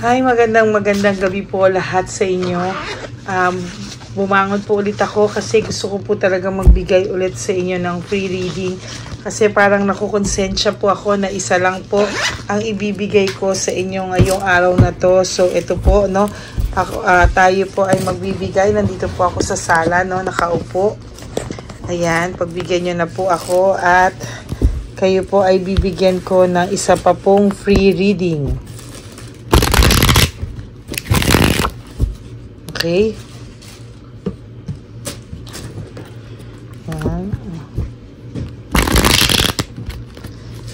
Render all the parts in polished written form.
Hi, magandang gabi po lahat sa inyo. Bumangon po ulit ako kasi gusto ko po talaga magbigay ulit sa inyo ng free reading. Kasi parang nakukonsensya po ako na isa lang po ang ibibigay ko sa inyo ngayong araw na to. So ito po, no, tayo po ay magbibigay. Nandito po ako sa sala, no, nakaupo. Ayan, pagbigyan nyo na po ako at kayo po ay bibigyan ko ng isa pa pong free reading. Okay.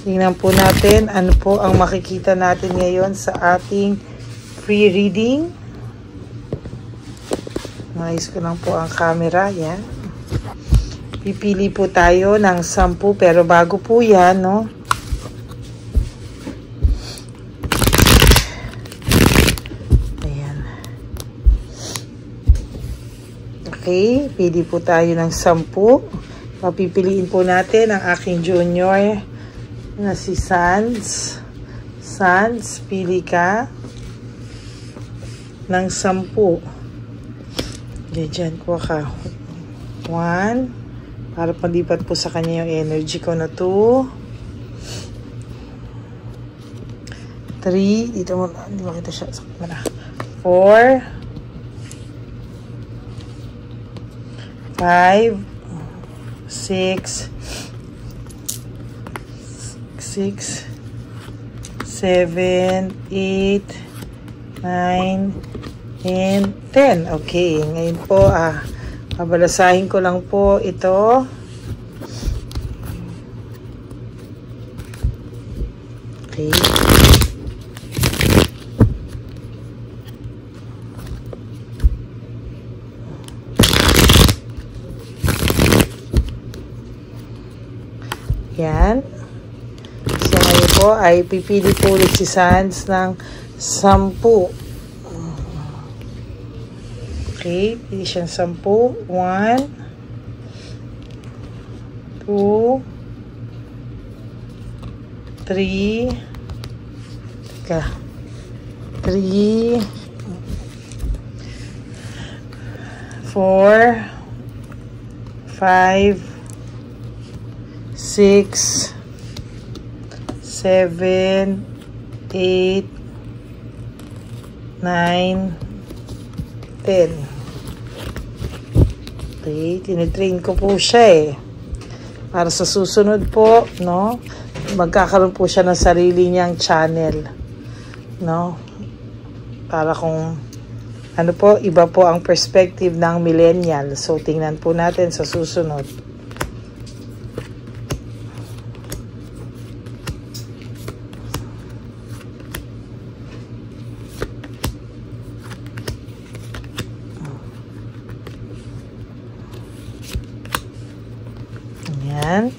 Tingnan po natin ano po ang makikita natin ngayon sa ating free reading. Maayos ko lang po ang camera. Yan. Pipili po tayo ng 10 pero bago po yan, no? Okay, pili po tayo ng 10. Papipiliin po natin ang aking junior na si Sans. Sans, pili ka ng 10. Diyan po ka. 1. Para panlipat po sa kanya yung energy ko na 2. 3. Dito mo, hindi makita siya sa camera. 4. 5, 6, 7, 8, 9, and 10. Okay, ngayon po, babalasahin ko lang po ito. Okay. Yan. So, ngayon po ay pipili po ulit si Sans ng 10. Okay. Pili siya ng 10. 1, 2, 3. Teka. 3, 4, 5, 6, 7, 8, 9, 10. Okay, tinitrain ko po siya para sa susunod po, no, magkakaroon po siya ng sarili niyang channel, no, para kung ano po, iba po ang perspective ng millennial. So, tingnan po natin sa susunod. Yan.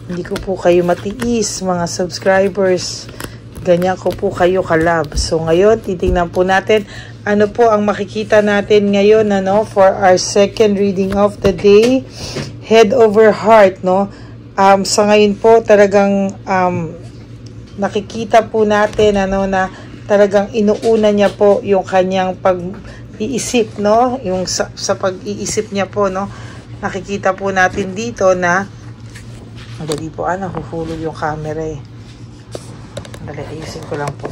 Hindi ko po kayo matiis, mga subscribers. Ganyan ko po kayo kalab. So, ngayon, titingnan po natin ano po ang makikita natin ngayon, ano, for our second reading of the day. Head over heart, no? Sa ngayon po, talagang nakikita po natin, ano, na talagang inuuna niya po yung kanyang pag-iisip, no? Yung sa pag-iisip niya po, no? Nakikita po natin dito na madali po, nahuhulog yung camera Dali, ayusin ko lang po.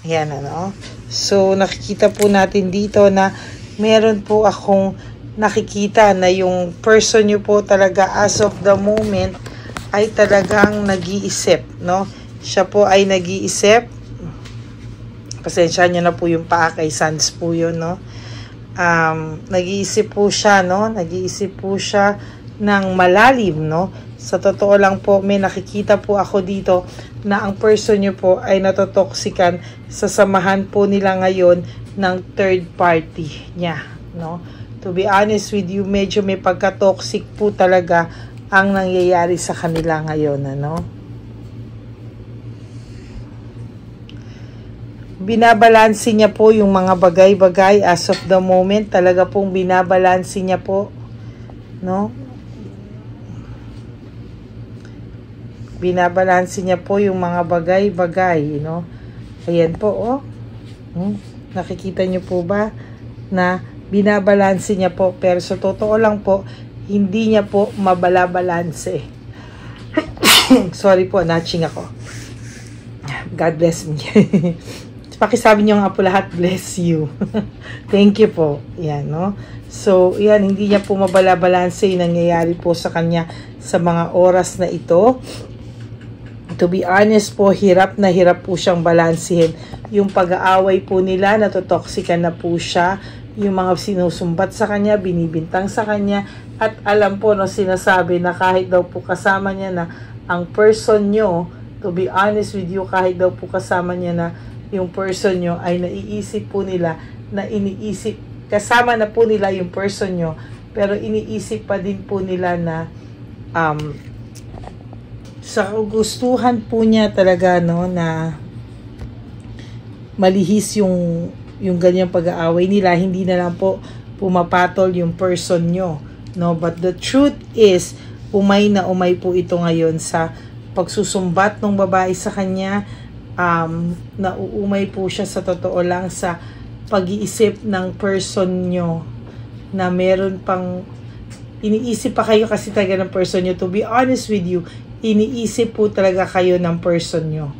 Ayan, ano. So, nakikita po natin dito na meron po akong nakikita na yung person nyo po talaga as of the moment ay talagang nag-iisip, no? Siya po ay nag-iisip. Pasensya nyo na po yung paa kay Sans po yun, no? Nag-iisip po siya, no? Nag-iisip po siya ng malalim, no? Sa totoo lang po, may nakikita po ako dito na ang person nyo po ay natotoksikan sa samahan po nila ngayon ng third party niya, no? To be honest with you, medyo may pagka-toxic po talaga ang nangyayari sa kanila ngayon, ano? Binabalansi niya po yung mga bagay-bagay as of the moment. Talaga pong binabalansi niya po, no? Binabalansi niya po yung mga bagay-bagay, no? Ayan po, oh. Nakikita nyo po ba na binabalanse niya po, pero sa totoo lang po, hindi niya po mabalabalanse. Sorry po, natching ako. God bless me. Pakisabi niyo nga po lahat, bless you. Thank you po. Yan, no? So, yan, hindi niya po mabalabalanse yung nangyayari po sa kanya sa mga oras na ito. To be honest po, hirap na hirap po siyang balansehin. Yung pag-aaway po nila, natotoxican na po siya. Yung mga sinusumbat sa kanya, binibintang sa kanya. At alam po, no, sinasabi na kahit daw po kasama niya na ang person nyo, to be honest with you, kahit daw po kasama niya na yung person nyo, ay naiisip po nila na iniisip, kasama na po nila yung person nyo, pero iniisip pa din po nila na sa gustuhan po niya talaga, no, na malihis yung ganyang pag-aaway nila, hindi na lang po pumapatol yung person nyo, no? But the truth is, umay na umay po ito ngayon sa pagsusumbat ng babae sa kanya. Nauumay po siya sa totoo lang sa pag-iisip ng person nyo na meron pang iniisip pa kayo kasi talaga ng person nyo. To be honest with you, iniisip po talaga kayo ng person nyo.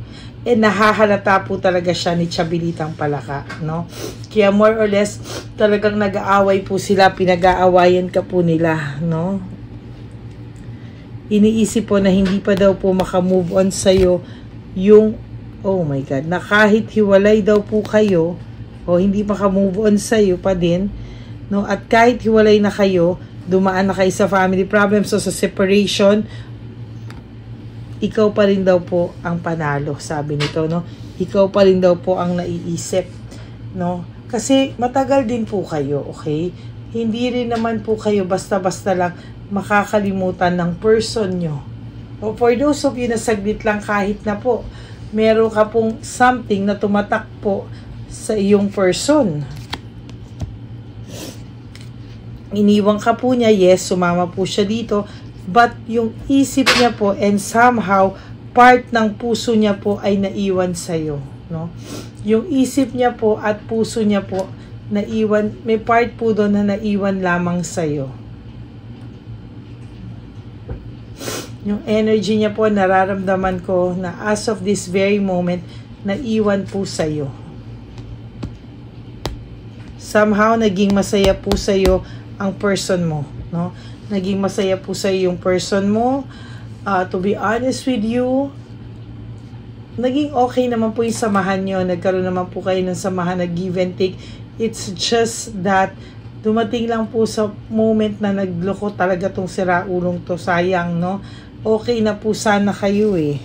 Nahahalata po talaga siya ni Chabilitang Palaka, no? Kaya more or less, talagang nag-aaway po sila, pinag-aawayan ka po nila, no? Iniisip po na hindi pa daw po makamove on sa'yo yung, oh my God, na kahit hiwalay daw po kayo, o hindi makamove on sa'yo pa din, no? At kahit hiwalay na kayo, dumaan na kayo sa family problems o sa separation, ikaw pa rin daw po ang panalo, sabi nito, no? Ikaw pa rin daw po ang naiisip, no? Kasi matagal din po kayo, okay? Hindi rin naman po kayo basta-basta lang makakalimutan ng person nyo. O for those of you na saglit lang, kahit na po meron ka pong something na tumatak po sa iyong person. Iniwan ka po niya, yes, sumama po siya dito, but yung isip niya po and somehow part ng puso niya po ay naiwan sa'yo, no? Yung isip niya po at puso niya po naiwan, may part po doon na naiwan lamang sa'yo. Yung energy niya po, nararamdaman ko na as of this very moment, naiwan po sa'yo. Somehow, naging masaya po sa'yo ang person mo, no? Naging masaya po sa'yo yung person mo. To be honest with you, naging okay naman po yung samahan nyo. Nagkaroon naman po kayo ng samahan na give and take. It's just that dumating lang po sa moment na nagloko talaga tong siraulong to. Sayang, no? Okay na po sana kayo eh.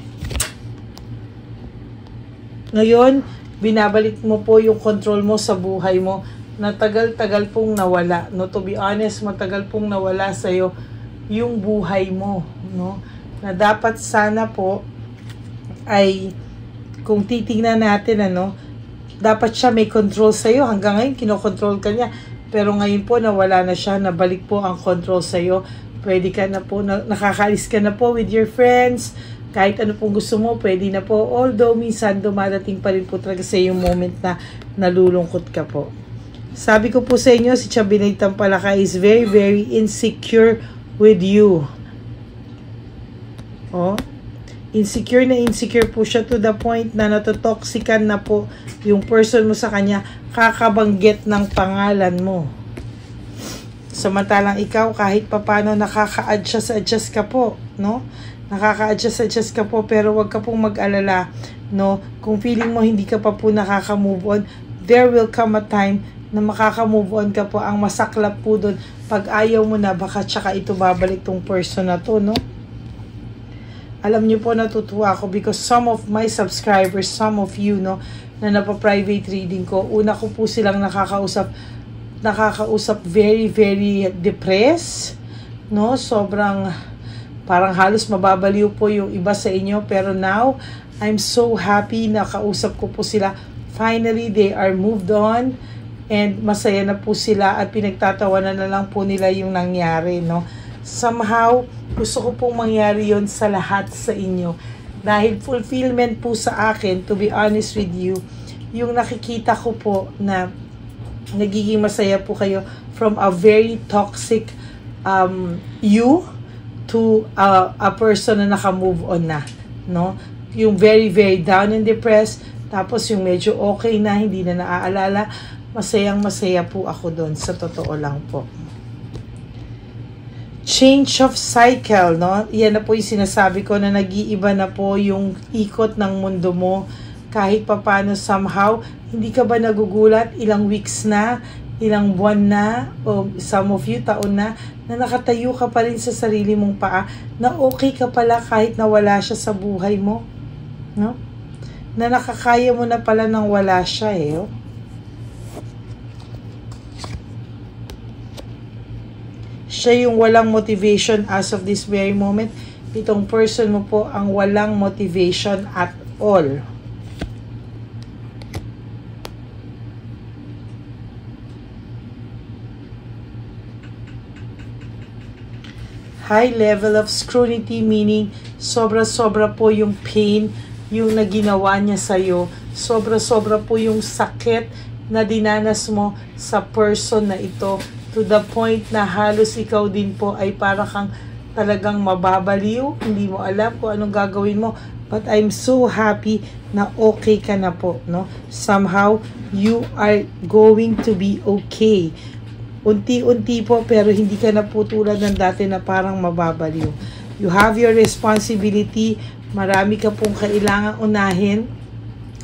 Ngayon, binabalik mo po yung control mo sa buhay mo na tagal-tagal pong nawala, no? To be honest, matagal pong nawala sa'yo yung buhay mo, no? Na dapat sana po ay, kung titingnan natin, ano, dapat siya may control sa'yo. Hanggang ngayon, kinokontrol ka niya. Pero ngayon po, nawala na siya, nabalik po ang control sa'yo. Pwede ka na po, nakakaalis ka na po with your friends. Kahit ano pong gusto mo, pwede na po. Although, minsan, dumadating pa rin po talaga sa yung moment na nalulungkot ka po. Sabi ko po sa inyo, si Chabilitang Palaka is very, very insecure with you. Oh, insecure na insecure po siya to the point na natotoxican na po yung person mo sa kanya, kakabanggit ng pangalan mo. Samantalang ikaw, kahit papano nakaka-adjust ka po, no? Nakaka-adjust ka po, pero wag ka pong mag-alala, no? Kung feeling mo hindi ka pa po nakaka-move on, there will come a time na makaka-move on ka po. Ang masaklap po doon, pag ayaw mo na, baka tsaka ito babalik tong person na to, no? Alam niyo po, natutuwa ako because some of my subscribers, some of you, no, na napa-private reading ko, una ko po silang nakakausap very, very depressed, no? Sobrang, parang halos mababaliw po yung iba sa inyo, pero now, I'm so happy na kausap ko po sila. Finally, they are moved on, and masaya na po sila at pinagtatawanan na lang po nila yung nangyari, no? Somehow, gusto ko pong mangyari yon sa lahat sa inyo. Dahil fulfillment po sa akin, to be honest with you, yung nakikita ko po na nagiging masaya po kayo from a very toxic you to a person na naka-move on na, no? Yung very, very down and depressed, tapos yung medyo okay na, hindi na naaalala, masayang-masaya po ako doon, sa totoo lang po. Change of cycle, no? Yan na po yung sinasabi ko na nag-iiba na po yung ikot ng mundo mo. Kahit papano somehow, hindi ka ba nagugulat ilang weeks na, ilang buwan na, o some of you taon na nakatayo ka pa rin sa sarili mong paa, na okay ka pala kahit na wala siya sa buhay mo, no? Na nakakaya mo na pala nang wala siya oh. Siya yung walang motivation as of this very moment. Itong person mo po ang walang motivation at all. High level of scrutiny, meaning sobra-sobra po yung pain yung naginawa niya sa'yo. Sobra-sobra po yung sakit na dinanas mo sa person na ito. To the point na halos ikaw din po ay para kang talagang mababaliw. Hindi mo alam kung anong gagawin mo. But I'm so happy na okay ka na po, no? Somehow, you are going to be okay. Unti-unti po, pero hindi ka na po tulad ng dati na parang mababaliw. You have your responsibility. Marami ka pong kailangang unahin.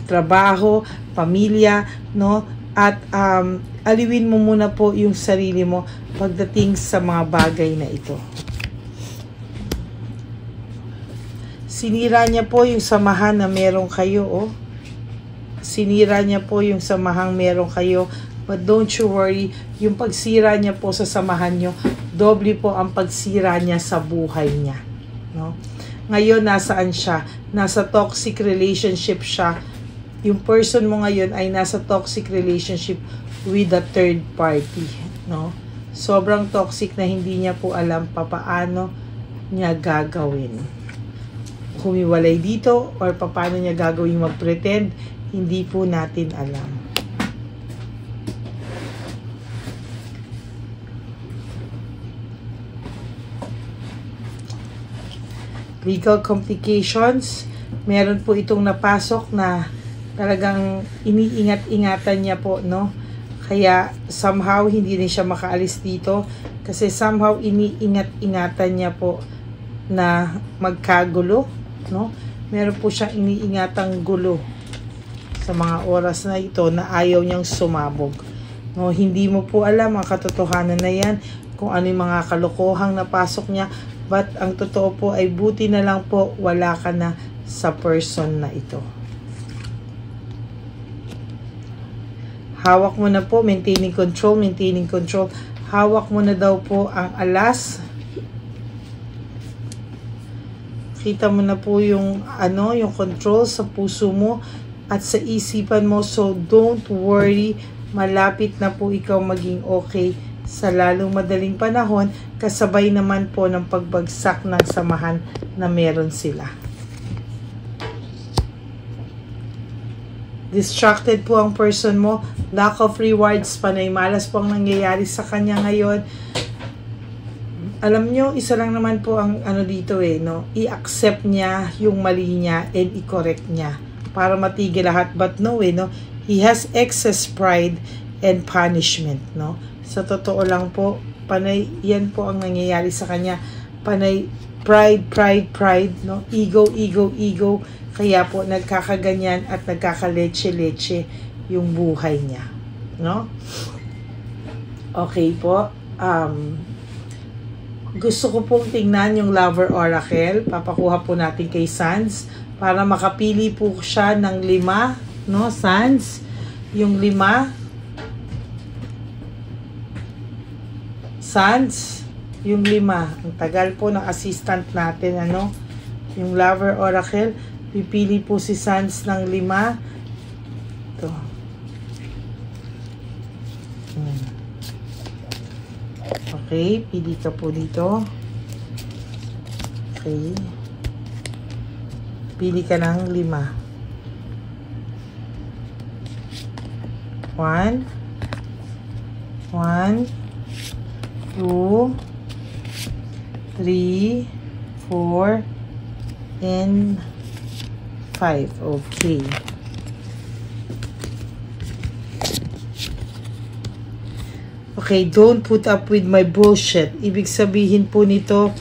Trabaho, pamilya, no? At aliwin mo muna po yung sarili mo pagdating sa mga bagay na ito. Sinira niya po yung samahan na meron kayo, oh. Sinira niya po yung samahang meron kayo. But don't you worry, yung pagsira niya po sa samahan nyo, doble po ang pagsira niya sa buhay niya, no? Ngayon, nasaan siya? Nasa toxic relationship siya. Yung person mo ngayon ay nasa toxic relationship with a third party, no? Sobrang toxic na hindi niya po alam papaano niya gagawin. Humiwalay dito or papaano niya gagawin mag-pretend, hindi po natin alam. Legal complications, meron po itong napasok na talagang iniingat-ingatan niya po, no? Kaya somehow hindi rin siya makaalis dito kasi somehow iniingat-ingatan niya po na magkagulo, no? Meron po siyang iniingatang gulo sa mga oras na ito na ayaw niyang sumabog, no? Hindi mo po alam ang katotohanan na yan, kung ano yung mga kalokohang napasok niya, but ang totoo po ay buti na lang po wala ka na sa person na ito. Hawak mo na po, maintaining control, maintaining control. Hawak mo na daw po ang alas. Kita mo na po yung yung control sa puso mo at sa isipan mo. So don't worry, malapit na po ikaw maging okay sa lalong madaling panahon, kasabay naman po ng pagbagsak ng samahan na meron sila. Distracted po ang person mo, lack of rewards, panay malas po ang nangyayari sa kanya ngayon. Alam nyo, isa lang naman po ang dito no? I-accept niya yung mali niya and i-correct niya para matigil lahat. But no no? He has excess pride and punishment, no? Sa totoo lang po, panay yan po ang nangyayari sa kanya. Panay pride, no? Ego. Kaya po nagkakaganyan at nagkakaleche-leche yung buhay niya, no? Okay po. Gusto ko pong tingnan yung Lover Oracle. Papakuha po natin kay Sans para makapili po siya ng 5, no? Sans, yung 5. Sans, yung 5. Ang tagal po ng assistant natin, yung Lover Oracle. Pipili po si Sans ng 5. Ito. Okay, pili ka po dito. Okay. Pili ka ng 5. 1, 1, 2, 3, 4, and 5. Okay. Okay, don't put up with my bullshit. Ibig sabihin po nito,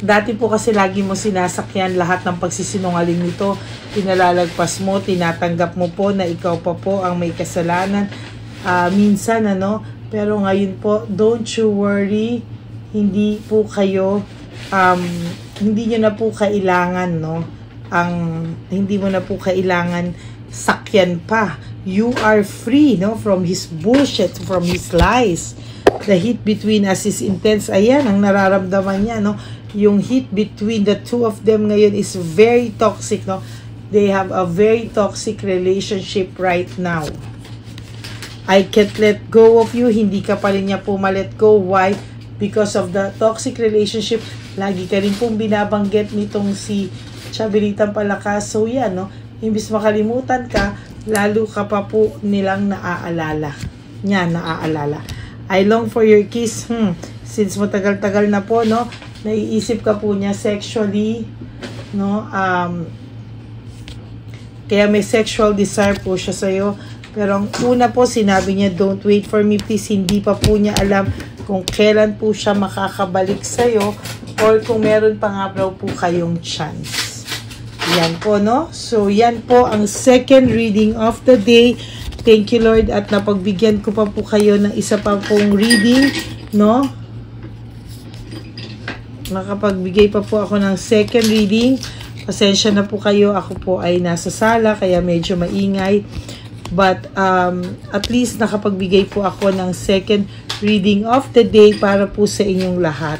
dati po kasi lagi mo sinasakyan lahat ng pagsisinungaling nito. Pinalalagpas mo, tinatanggap mo po na ikaw pa po ang may kasalanan. Minsan, pero ngayon po, don't you worry. Hindi po kayo, hindi nyo na po kailangan, hindi mo na po kailangan sakyan pa. You are free, from his bullshit, from his lies. The heat between us is intense. Ayan, ang nararamdaman niya, yung heat between the two of them ngayon is very toxic, They have a very toxic relationship right now. I can't let go of you. Hindi ka pa rin niya po ma-let go. Why? Because of the toxic relationship. Lagi ka rin pong binabanggit nitong si Chabelitang Palakas. So yan, imbis makalimutan ka, lalo ka pa po nilang naaalala. Yan, naaalala. I long for your kiss. Since matagal-tagal na po, naiisip ka po niya sexually, kaya may sexual desire po siya sa'yo. Pero ang una po, sinabi niya, don't wait for me, please. Hindi pa po niya alam kung kailan po siya makakabalik sa'yo or kung meron pa nga po kayong chance. Yan po, So, yan po ang second reading of the day. Thank you, Lord. At napagbigyan ko pa po kayo ng isa pa pong reading, Nakapagbigay pa po ako ng second reading. Pasensya na po kayo. Ako po ay nasa sala, kaya medyo maingay. But, at least nakapagbigay po ako ng second reading of the day para po sa inyong lahat.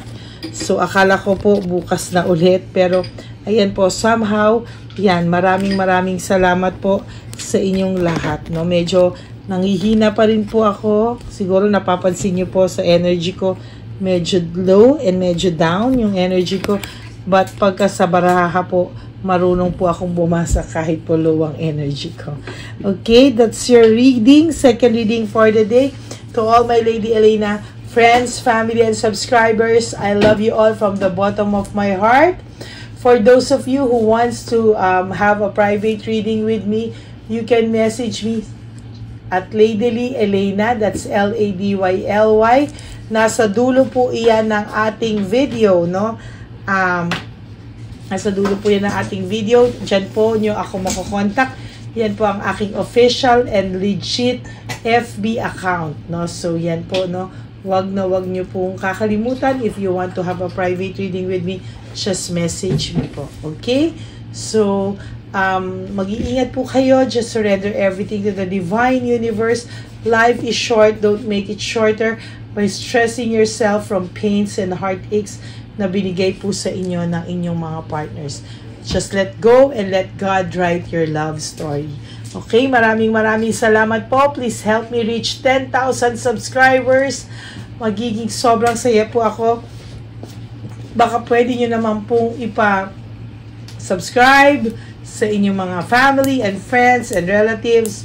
So, akala ko po bukas na ulit. Pero, ayan po, somehow, yan, maraming salamat po sa inyong lahat. Medyo nanghihina pa rin po ako. Siguro napapansin nyo po sa energy ko. Medyo low and medyo down yung energy ko. But pagka sa baraha po, marunong po akong bumasa kahit po low ang energy ko. Okay, that's your reading. Second reading for the day. To all my Lady Elena friends, family, and subscribers, I love you all from the bottom of my heart. For those of you who wants to have a private reading with me, you can message me at Lady Elena, that's LADYLY. Nasa dulo po iyan ng ating video, nasa dulo po yan ng ating video. Diyan po nyo ako makukontak. Yan po ang aking official and legit FB account, So, yan po, Wag nyo pong kakalimutan. If you want to have a private reading with me, just message me po. Okay? So, mag-iingat po kayo. Just surrender everything to the divine universe. Life is short. Don't make it shorter by stressing yourself from pains and heartaches na binigay po sa inyo ng inyong mga partners. Just let go and let God write your love story. Okay, maraming salamat po. Please help me reach 10,000 subscribers. Magiging sobrang saya po ako. Baka pwede nyo naman pong ipa-subscribe sa inyong mga family and friends and relatives.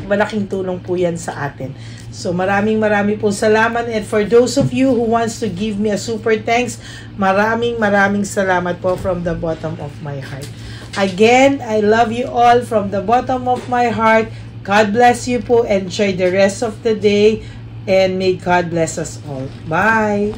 Malaking tulong po yan sa atin. So, maraming po salamat. And for those of you who wants to give me a super thanks, maraming salamat po from the bottom of my heart. Again, I love you all from the bottom of my heart. God bless you po. Enjoy the rest of the day. And may God bless us all. Bye!